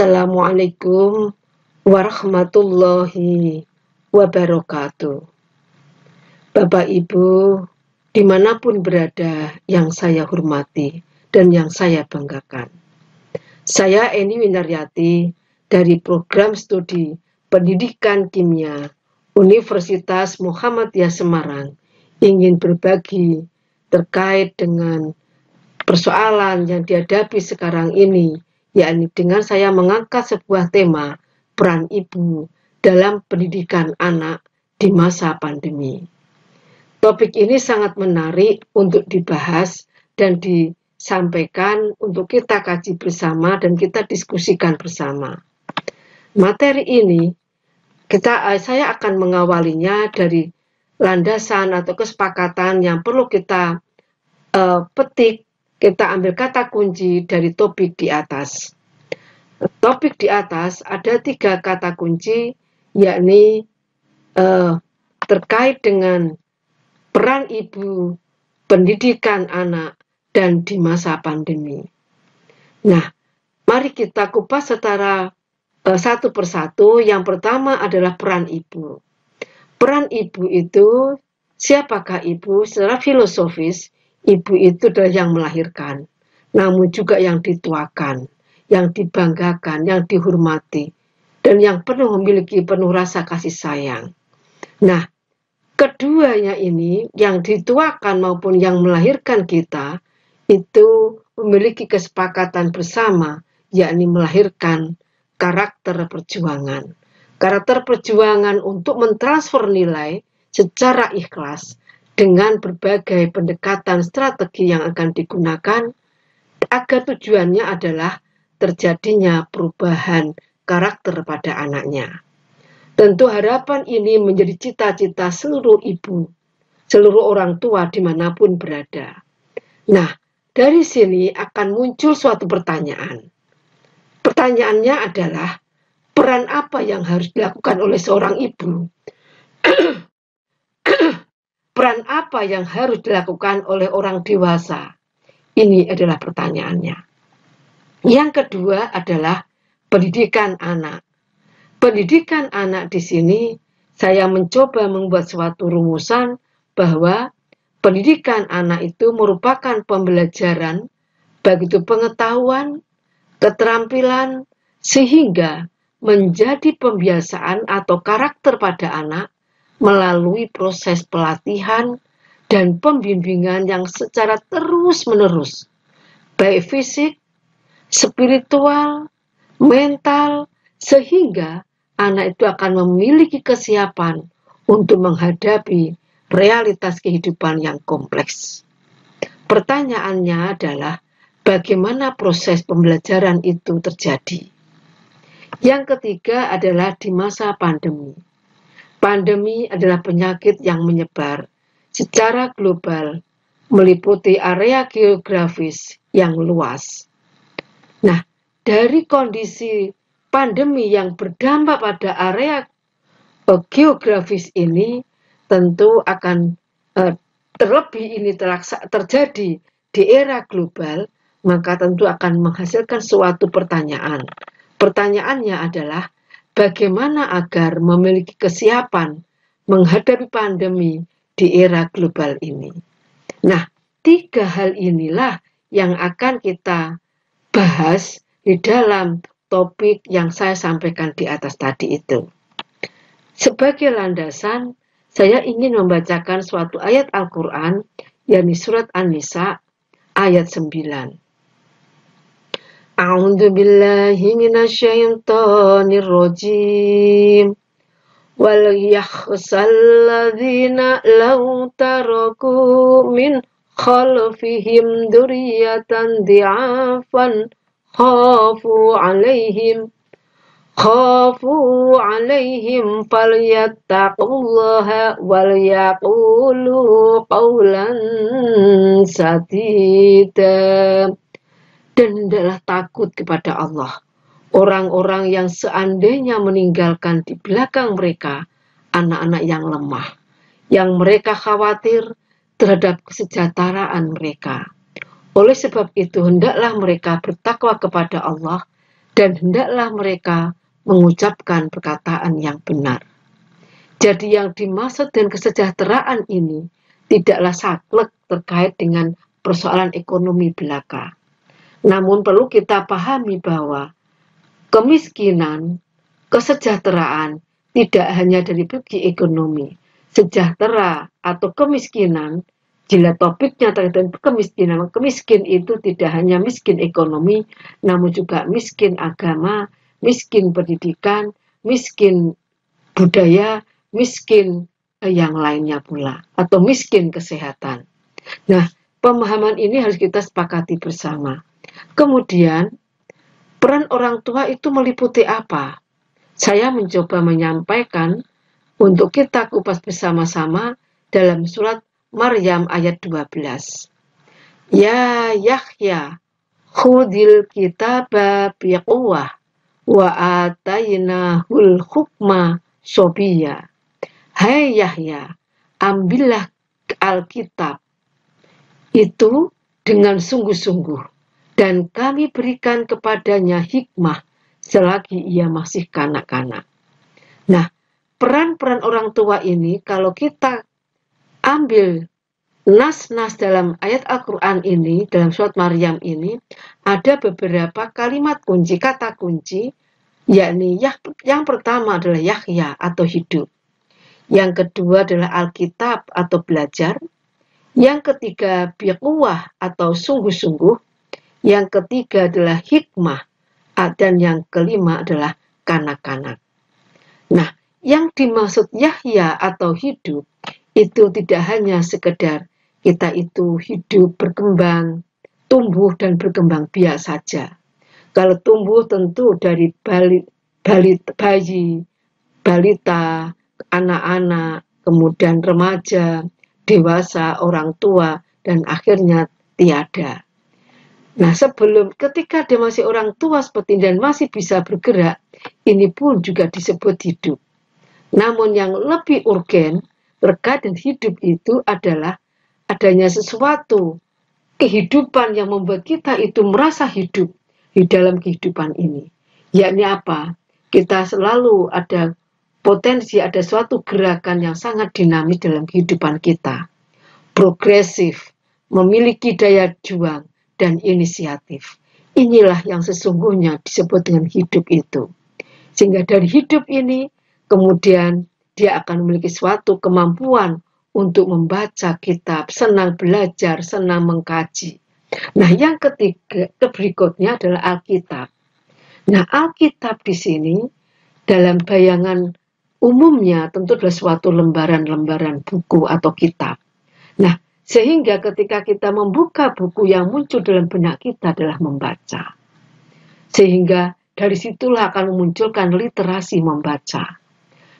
Assalamualaikum warahmatullahi wabarakatuh. Bapak Ibu, dimanapun berada yang saya hormati dan yang saya banggakan. Saya Eni Winaryati dari Program Studi Pendidikan Kimia Universitas Muhammadiyah Semarang ingin berbagi terkait dengan persoalan yang dihadapi sekarang ini, yakni dengan saya mengangkat sebuah tema peran ibu dalam pendidikan anak di masa pandemi. Topik ini sangat menarik untuk dibahas dan disampaikan untuk kita kaji bersama dan kita diskusikan bersama. Materi ini saya akan mengawalinya dari landasan atau kesepakatan yang perlu kita petik. Kita ambil kata kunci dari topik di atas. Topik di atas ada 3 kata kunci, yakni terkait dengan peran ibu, pendidikan anak, dan di masa pandemi. Nah, mari kita kupas secara satu persatu. Yang pertama adalah peran ibu. Peran ibu itu, siapakah ibu? Secara filosofis, ibu itu adalah yang melahirkan, namun juga yang dituakan, yang dibanggakan, yang dihormati, dan yang memiliki penuh rasa kasih sayang. Nah, keduanya ini, yang dituakan maupun yang melahirkan kita, itu memiliki kesepakatan bersama, yakni melahirkan karakter perjuangan. Karakter perjuangan untuk mentransfer nilai secara ikhlas, dengan berbagai pendekatan strategi yang akan digunakan, agar tujuannya adalah terjadinya perubahan karakter pada anaknya. Tentu harapan ini menjadi cita-cita seluruh ibu, seluruh orang tua dimanapun berada. Nah, dari sini akan muncul suatu pertanyaan. Pertanyaannya adalah, peran apa yang harus dilakukan oleh seorang ibu? Peran apa yang harus dilakukan oleh orang dewasa? Ini adalah pertanyaannya. Yang kedua adalah pendidikan anak. Pendidikan anak di sini, saya mencoba membuat suatu rumusan bahwa pendidikan anak itu merupakan pembelajaran, baik itu pengetahuan, keterampilan, sehingga menjadi pembiasaan atau karakter pada anak melalui proses pelatihan dan pembimbingan yang secara terus-menerus, baik fisik, spiritual, mental, sehingga anak itu akan memiliki kesiapan untuk menghadapi realitas kehidupan yang kompleks. Pertanyaannya adalah, bagaimana proses pembelajaran itu terjadi? Yang ketiga adalah di masa pandemi. Pandemi adalah penyakit yang menyebar secara global, meliputi area geografis yang luas. Nah, dari kondisi pandemi yang berdampak pada area geografis ini, tentu akan terlebih ini terjadi di era global, maka tentu akan menghasilkan suatu pertanyaan. Pertanyaannya adalah, bagaimana agar memiliki kesiapan menghadapi pandemi di era global ini? Nah, 3 hal inilah yang akan kita bahas di dalam topik yang saya sampaikan di atas tadi itu. Sebagai landasan, saya ingin membacakan suatu ayat Al-Quran, yakni surat An-Nisa ayat 9. A'udzu billahi minasyaitonir rajim. Wal yakhsal ladzina law taraku min khalfihim dzurriyyatan dhi'afan khafu 'alaihim falyattaqullaha wal yaqulu qawlan sadida. Dan hendaklah takut kepada Allah orang-orang yang seandainya meninggalkan di belakang mereka anak-anak yang lemah, yang mereka khawatir terhadap kesejahteraan mereka. Oleh sebab itu, hendaklah mereka bertakwa kepada Allah dan hendaklah mereka mengucapkan perkataan yang benar. Jadi yang dimaksud dengan kesejahteraan ini tidaklah saklek terkait dengan persoalan ekonomi belaka. Namun perlu kita pahami bahwa kemiskinan, kesejahteraan tidak hanya dari segi ekonomi. Sejahtera atau kemiskinan, jika topiknya terkait dengan kemiskinan, miskin itu tidak hanya miskin ekonomi, namun juga miskin agama, miskin pendidikan, miskin budaya, miskin yang lainnya pula, atau miskin kesehatan. Nah, pemahaman ini harus kita sepakati bersama. Kemudian, peran orang tua itu meliputi apa? Saya mencoba menyampaikan untuk kita kupas bersama-sama dalam surat Maryam ayat 12. Ya Yahya, khudil kitaba biquwah wa atainahul hukma sobiyya. Hai Yahya, ambillah Alkitab itu dengan sungguh-sungguh, dan kami berikan kepadanya hikmah selagi ia masih kanak-kanak. Nah, peran-peran orang tua ini, kalau kita ambil nas-nas dalam ayat Al-Quran ini, dalam surat Maryam ini, ada beberapa kalimat kunci, kata kunci, yakni yang pertama adalah Yahya atau hidup. Yang kedua adalah Alkitab atau belajar. Yang ketiga biquwah atau sungguh-sungguh. Yang ketiga adalah hikmah. Dan yang kelima adalah kanak-kanak. Nah, yang dimaksud Yahya atau hidup itu tidak hanya sekedar kita itu hidup, berkembang, tumbuh dan berkembang biasa saja. Kalau tumbuh tentu dari bayi, balita, anak-anak, kemudian remaja, dewasa, orang tua, dan akhirnya tiada. Nah, ketika dia masih orang tua seperti ini dan masih bisa bergerak, ini pun juga disebut hidup. Namun yang lebih urgen terkait dengan hidup itu adalah adanya sesuatu kehidupan yang membuat kita itu merasa hidup di dalam kehidupan ini. Yakni apa? Kita selalu ada potensi, ada suatu gerakan yang sangat dinamis dalam kehidupan kita. Progresif, memiliki daya juang, dan inisiatif. Inilah yang sesungguhnya disebut dengan hidup itu. Sehingga dari hidup ini, kemudian dia akan memiliki suatu kemampuan untuk membaca kitab, senang belajar, senang mengkaji. Nah, yang berikutnya adalah Alkitab. Nah, Alkitab di sini dalam bayangan umumnya tentu adalah suatu lembaran-lembaran buku atau kitab. Nah, sehingga ketika kita membuka buku yang muncul dalam benak kita adalah membaca. Sehingga dari situlah akan memunculkan literasi membaca.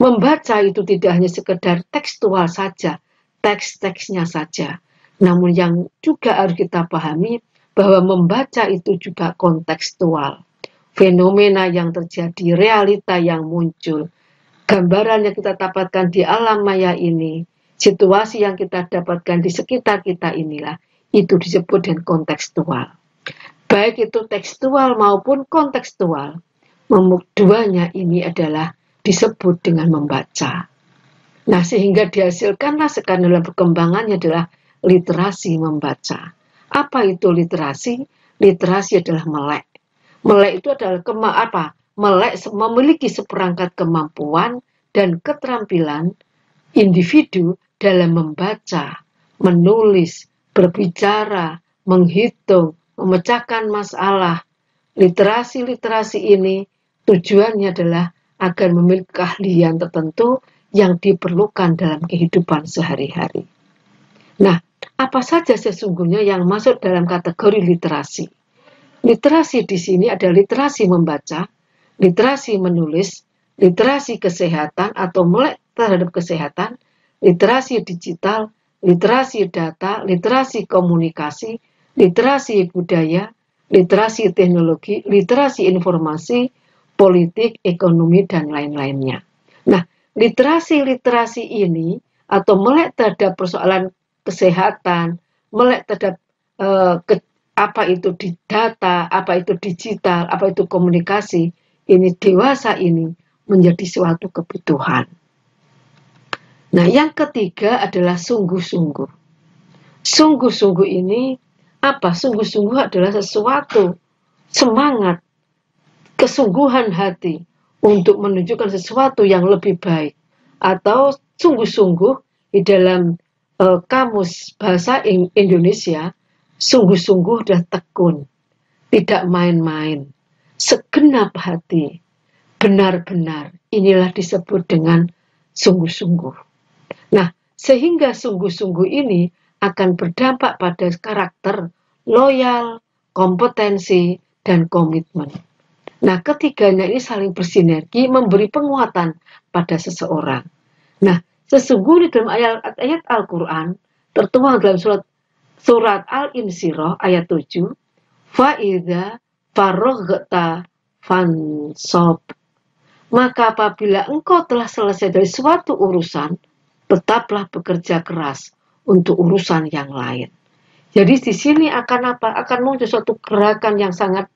Membaca itu tidak hanya sekedar tekstual saja, teks-teksnya saja. Namun yang juga harus kita pahami bahwa membaca itu juga kontekstual. Fenomena yang terjadi, realita yang muncul, gambaran yang kita dapatkan di alam maya ini, situasi yang kita dapatkan di sekitar kita inilah, itu disebut dengan kontekstual. Baik itu tekstual maupun kontekstual, duanya ini adalah disebut dengan membaca. Nah, sehingga dihasilkanlah sekarang dalam perkembangannya adalah literasi membaca. Apa itu literasi? Literasi adalah melek. Melek itu adalah melek memiliki seperangkat kemampuan dan keterampilan individu dalam membaca, menulis, berbicara, menghitung, memecahkan masalah. Literasi-literasi ini tujuannya adalah agar memiliki keahlian tertentu yang diperlukan dalam kehidupan sehari-hari. Nah, apa saja sesungguhnya yang masuk dalam kategori literasi? Literasi di sini ada literasi membaca, literasi menulis, literasi kesehatan atau melek terhadap kesehatan, literasi digital, literasi data, literasi komunikasi, literasi budaya, literasi teknologi, literasi informasi, politik, ekonomi, dan lain-lainnya. Nah, literasi-literasi ini atau melek terhadap persoalan kesehatan, melek terhadap apa itu di data, apa itu digital, apa itu komunikasi, ini dewasa ini menjadi suatu kebutuhan. Nah, yang ketiga adalah sungguh-sungguh. Sungguh-sungguh ini apa? Sungguh-sungguh adalah sesuatu semangat, kesungguhan hati untuk menunjukkan sesuatu yang lebih baik. Atau sungguh-sungguh di dalam kamus bahasa Indonesia, sungguh-sungguh dan tekun, tidak main-main, segenap hati, benar-benar. Inilah disebut dengan sungguh-sungguh. Nah, sehingga sungguh-sungguh ini akan berdampak pada karakter loyal, kompetensi, dan komitmen. Nah, ketiganya ini saling bersinergi memberi penguatan pada seseorang. Nah, sesungguhnya dalam ayat Al-Quran tertuang dalam surat Al-Insyirah ayat 7, fa'idha faroghta fansob. Maka apabila engkau telah selesai dari suatu urusan, tetaplah bekerja keras untuk urusan yang lain. Jadi di sini akan apa? Akan muncul suatu gerakan yang sangat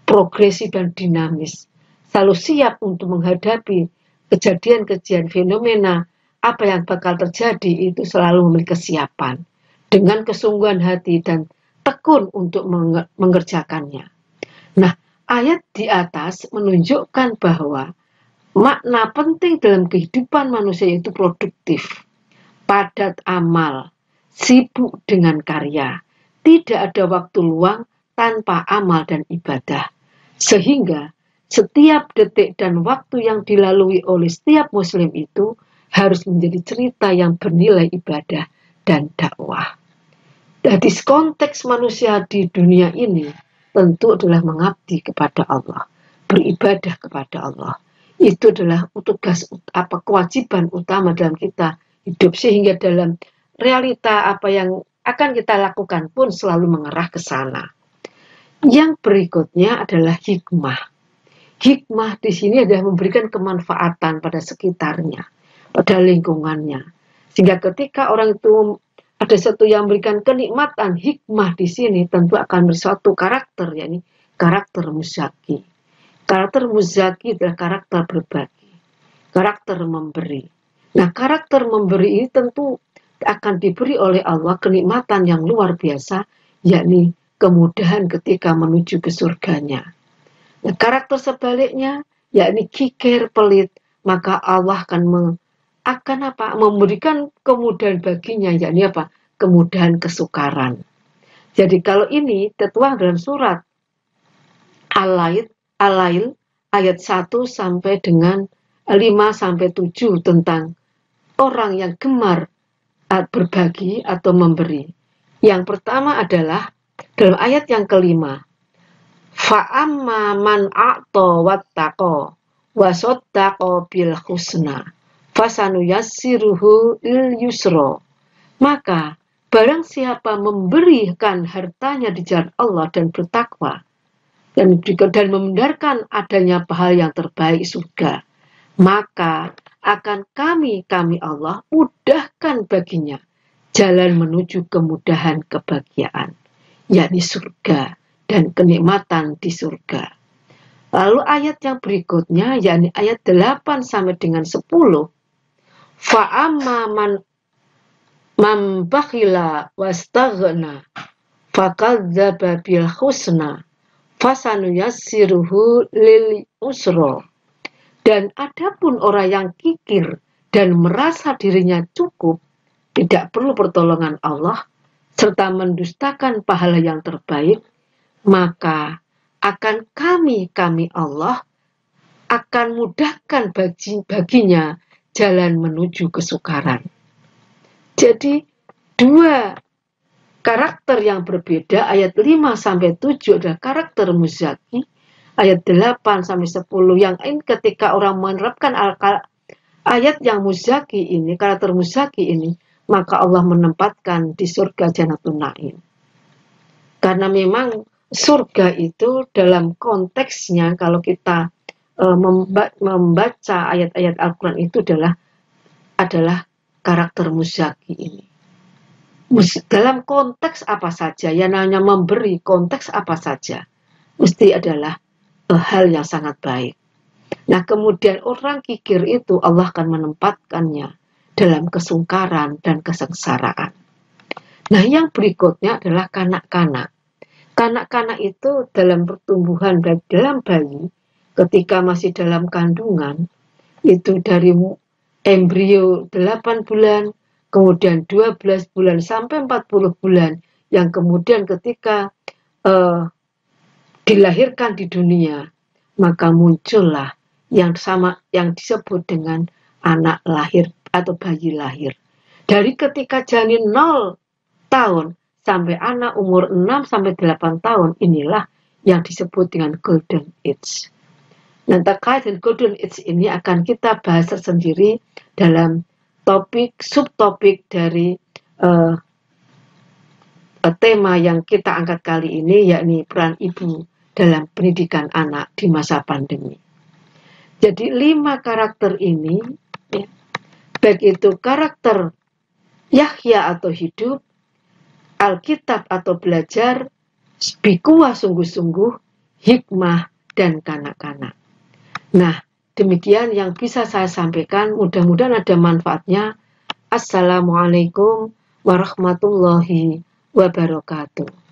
progresif dan dinamis. Selalu siap untuk menghadapi kejadian-kejadian fenomena apa yang bakal terjadi, itu selalu memiliki kesiapan dengan kesungguhan hati dan tekun untuk mengerjakannya. Nah, ayat di atas menunjukkan bahwa makna penting dalam kehidupan manusia itu produktif, padat amal, sibuk dengan karya, tidak ada waktu luang tanpa amal dan ibadah. Sehingga setiap detik dan waktu yang dilalui oleh setiap muslim itu harus menjadi cerita yang bernilai ibadah dan dakwah. Jadi konteks manusia di dunia ini tentu adalah mengabdi kepada Allah, beribadah kepada Allah. Itu adalah tugas kewajiban utama dalam kita hidup, sehingga dalam realita apa yang akan kita lakukan pun selalu mengarah ke sana. Yang berikutnya adalah hikmah. Hikmah di sini adalah memberikan kemanfaatan pada sekitarnya, pada lingkungannya. Sehingga ketika orang itu ada satu yang memberikan kenikmatan, hikmah di sini tentu akan bersuatu karakter, yakni karakter muzaki. Karakter muzaki adalah karakter berbagi, karakter memberi. Nah, karakter memberi ini tentu akan diberi oleh Allah kenikmatan yang luar biasa, yakni kemudahan ketika menuju ke surganya. Nah, karakter sebaliknya, yakni kikir, pelit, maka Allah akan memberikan kemudahan baginya, yakni apa? Kemudahan kesukaran. Jadi kalau ini tertuang dalam surat Al-Lail ayat 1 sampai dengan 5 sampai 7 tentang orang yang gemar berbagi atau memberi. Yang pertama adalah dalam ayat yang kelima, fa'amma man a'ta wattaqa wa saddaqa bil husna fasanuyassiruhu lil yusra. Maka barang siapa memberikan hartanya di jalan Allah dan bertakwa dan membenarkan adanya hal yang terbaik surga, maka akan kami Allah mudahkan baginya jalan menuju kemudahan kebahagiaan, yakni surga dan kenikmatan di surga. Lalu ayat yang berikutnya, yakni ayat 8 sampai dengan 10, fa'amma man bakhila wastaghna fakadzdzaba bil husna fasanuyassiruhu lil usra. Dan adapun orang yang kikir dan merasa dirinya cukup, tidak perlu pertolongan Allah, serta mendustakan pahala yang terbaik, maka akan kami Allah akan mudahkan baginya jalan menuju kesukaran. Jadi dua karakter yang berbeda, ayat 5 sampai 7 adalah karakter muzaki, ayat 8 sampai 10 yang ini ketika orang menerapkan ayat yang muzaki ini, karakter muzaki ini, maka Allah menempatkan di surga Jannatul Na'im. Karena memang surga itu dalam konteksnya, kalau kita membaca ayat-ayat Al-Quran itu adalah karakter muzaki ini. dalam konteks apa saja, yang namanya memberi konteks apa saja, mesti adalah hal yang sangat baik. Nah, kemudian orang kikir itu Allah akan menempatkannya dalam kesungkaran dan kesengsaraan. Nah, yang berikutnya adalah kanak-kanak. Kanak-kanak itu dalam pertumbuhan dan dalam bayi, ketika masih dalam kandungan, itu dari embrio 8 bulan, kemudian 12 bulan sampai 40 bulan, yang kemudian ketika dilahirkan di dunia, maka muncullah yang disebut dengan anak lahir atau bayi lahir. Dari ketika janin 0 tahun sampai anak umur 6 sampai 8 tahun, inilah yang disebut dengan golden age. Nah, terkait dengan golden age ini akan kita bahas tersendiri dalam subtopik dari tema yang kita angkat kali ini, yakni peran ibu dalam pendidikan anak di masa pandemi. Jadi 5 karakter ini, ya, baik itu karakter Yahya atau hidup, Alkitab atau belajar, bikuah sungguh-sungguh, hikmah, dan kanak-kanak. Nah, demikian yang bisa saya sampaikan. Mudah-mudahan ada manfaatnya. Assalamualaikum warahmatullahi wabarakatuh.